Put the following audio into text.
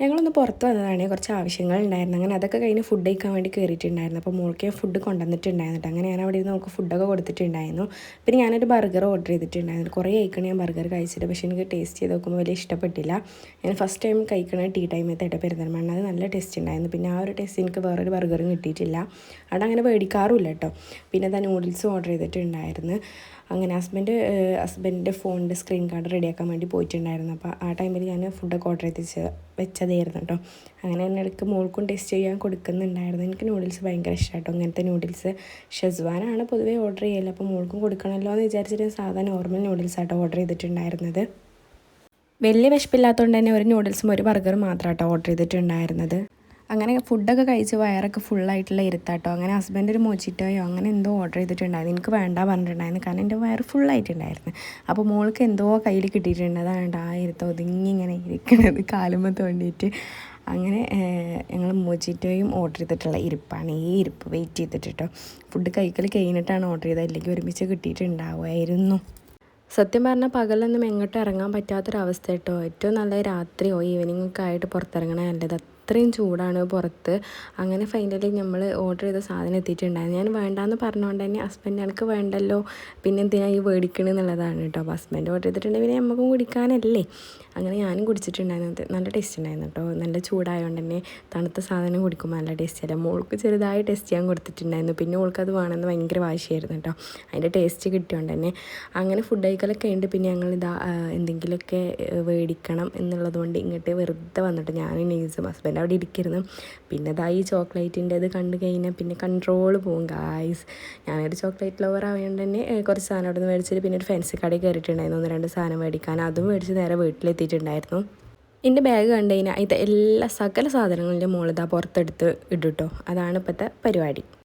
ഞങ്ങളൊന്ന് പുറത്ത് വന്നതാണ്, കുറച്ച് ആവശ്യങ്ങളുണ്ടായിരുന്നു. അങ്ങനെ അതൊക്കെ കഴിഞ്ഞ് ഫുഡ് കഴിക്കാൻ വേണ്ടി കയറിയിട്ടുണ്ടായിരുന്നു. അപ്പോൾ മോൾക്ക് ഫുഡ് കൊണ്ടുവന്നിട്ടുണ്ടായിരുന്നു. അങ്ങനെ ഞാൻ അവിടെ നിന്ന് നമുക്ക് ഫുഡൊക്കെ കൊടുത്തിട്ടുണ്ടായിരുന്നു. പിന്നെ ഞാനൊരു ബർഗർ ഓർഡർ ചെയ്തിട്ടുണ്ടായിരുന്നു. കുറേ കഴിക്കണം ഞാൻ ബർഗർ കഴിച്ചിട്ട്, പക്ഷേ എനിക്ക് ടേസ്റ്റ് ചെയ്ത് നോക്കുമ്പോൾ വലിയ ഇഷ്ടപ്പെട്ടില്ല. ഞാൻ ഫസ്റ്റ് ടൈം കഴിക്കണ ടീ ടൈമത്തേട്ട പെരുന്തൽമണ്ണ, അത് നല്ല ടേസ്റ്റ് ഉണ്ടായിരുന്നു. പിന്നെ ആ ഒരു ടേസ്റ്റ് എനിക്ക് വേറൊരു ബർഗറും കിട്ടിയിട്ടില്ല. അവിടെ അങ്ങനെ മേടിക്കാറുമില്ല കേട്ടോ. പിന്നെ അതാ നൂഡിൽസും ഓർഡർ ചെയ്തിട്ടുണ്ടായിരുന്നു. അങ്ങനെ ഹസ്ബൻഡിൻ്റെ ഫോണിൻ്റെ സ്ക്രീൻ കാർഡ് റെഡിയാക്കാൻ വേണ്ടി പോയിട്ടുണ്ടായിരുന്നു. അപ്പോൾ ആ ടൈമിൽ ഞാൻ ഫുഡൊക്കെ ഓർഡർ ചെയ്ത് വെച്ചതായിരുന്നു കേട്ടോ. അങ്ങനെ തന്നെ ഇടയ്ക്ക് മോൾക്കും ടേസ്റ്റ് ചെയ്യാൻ കൊടുക്കുന്നുണ്ടായിരുന്നു. എനിക്ക് നൂഡിൽസ് ഭയങ്കര ഇഷ്ടമാണ് കേട്ടോ. ഇങ്ങനത്തെ നൂഡിൽസ് ഷെസ്വാനാണ് പൊതുവേ ഓർഡർ ചെയ്യല്. അപ്പോൾ മോൾക്കും കൊടുക്കണമല്ലോ എന്ന് വിചാരിച്ചിട്ട് സാധാരണ നോർമൽ നൂഡിൽസ് ആട്ടോ ഓർഡർ ചെയ്തിട്ടുണ്ടായിരുന്നത്. വലിയ വിശപ്പില്ലാത്തതുകൊണ്ട് തന്നെ ഒരു നൂഡിൽസും ഒരു ബർഗറും മാത്രമാട്ടോ ഓർഡർ ചെയ്തിട്ടുണ്ടായിരുന്നത്. അങ്ങനെ ഫുഡൊക്കെ കഴിച്ച് വയറൊക്കെ ഫുള്ളായിട്ടുള്ള ഇരുത്താട്ടോ. അങ്ങനെ ഹസ്ബൻഡ് ഒരു മോച്ചിറ്റോയോ അങ്ങനെ എന്തോ ഓർഡർ ചെയ്തിട്ടുണ്ടായിരുന്നു. എനിക്ക് വേണ്ട പറഞ്ഞിട്ടുണ്ടായിരുന്നു, കാരണം എൻ്റെ വയറ് ഫുള്ളായിട്ടുണ്ടായിരുന്നു. അപ്പോൾ മോൾക്ക് എന്തോ കയ്യിൽ കിട്ടിയിട്ടുണ്ട്, അതാണ് ആ ഇരുത്തം ഒതുങ്ങി ഇങ്ങനെ ഇരിക്കുന്നത് കാലുമ്പോൾ തോണ്ടിയിട്ട്. അങ്ങനെ ഞങ്ങൾ മോച്ചിറ്റോയും ഓർഡർ ചെയ്തിട്ടുള്ള ഇരിപ്പാണ് ഈ ഇരിപ്പ്, വെയിറ്റ് ചെയ്തിട്ട് കേട്ടോ. ഫുഡ് കഴിക്കൽ കഴിഞ്ഞിട്ടാണ് ഓർഡർ ചെയ്തത്, അല്ലെങ്കിൽ ഒരുമിച്ച് കിട്ടിയിട്ടുണ്ടാവുമായിരുന്നു. സത്യം പറഞ്ഞാൽ പകലൊന്നും എങ്ങോട്ടും ഇറങ്ങാൻ പറ്റാത്തൊരവസ്ഥ കേട്ടോ. ഏറ്റവും നല്ല രാത്രിയോ ഈവനിങ് ഒക്കെ ആയിട്ട് പുറത്തിറങ്ങണേ നല്ലത്. അത്രയും ചൂടാണ് പുറത്ത്. അങ്ങനെ ഫൈനലി നമ്മൾ ഓർഡർ ചെയ്ത സാധനം എത്തിയിട്ടുണ്ടായിരുന്നു. ഞാൻ വേണ്ടാന്ന് പറഞ്ഞുകൊണ്ട് തന്നെ ഹസ്ബൻഡ് എനിക്ക് വേണ്ടല്ലോ പിന്നെ എന്തിനാണ് ഈ മേടിക്കണമെന്നുള്ളതാണ് കേട്ടോ. അപ്പോൾ ഹസ്ബൻഡ് ഓർഡർ ചെയ്തിട്ടുണ്ടെങ്കിൽ പിന്നെ നമുക്കും കുടിക്കാനല്ലേ. അങ്ങനെ ഞാനും കുടിച്ചിട്ടുണ്ടായിരുന്നു. നല്ല ടേസ്റ്റ് ഉണ്ടായിരുന്നു കേട്ടോ. നല്ല ചൂടായതുകൊണ്ട് തന്നെ തണുത്ത സാധനം കുടിക്കുമ്പോൾ നല്ല ടേസ്റ്റ് അല്ല. മോൾക്ക് ചെറുതായി ടെസ്റ്റ് ചെയ്യാൻ കൊടുത്തിട്ടുണ്ടായിരുന്നു. പിന്നെ മോൾക്കത് വേണമെന്ന് ഭയങ്കര വാശിയായിരുന്നു കേട്ടോ. അതിൻ്റെ ടേസ്റ്റ് കിട്ടിയോണ്ട് തന്നെ അങ്ങനെ ഫുഡ് കഴിക്കലൊക്കെ ഉണ്ട്. പിന്നെ ഞങ്ങളിതാ എന്തെങ്കിലുമൊക്കെ മേടിക്കണം എന്നുള്ളതുകൊണ്ട് ഇങ്ങോട്ട് വെറുതെ വന്നിട്ട് ഞാനും നെയ്സും ഹസ്ബൻഡ് അവിടെ ഇരിക്കുന്നു. പിന്നെ ഇതാ ഈ ചോക്ലേറ്റിൻ്റെ ഇത് കണ്ടു കഴിഞ്ഞാൽ പിന്നെ കൺട്രോൾ പോകും ഗായ്സ്. ഞാനൊരു ചോക്ലേറ്റ് ലവർ ആയതുകൊണ്ട് തന്നെ കുറച്ച് സാധനം അവിടെ നിന്ന് മേടിച്ചിട്ട് പിന്നെ ഒരു ഫാൻസി കടയിൽ കയറിയിട്ടുണ്ടായിരുന്നു 1-2 സാധനം മേടിക്കാൻ. അതും മേടിച്ച് നേരെ വീട്ടിലെത്തിയിട്ടുണ്ടായിരുന്നു. എൻ്റെ ബാഗ് കണ്ടു കഴിഞ്ഞാൽ ഇത് എല്ലാ സകല സാധനങ്ങളുടെ മുകളിൽ ഇതാ പുറത്തെടുത്ത് ഇടും കേട്ടോ. അതാണ് ഇപ്പോഴത്തെ പരിപാടി.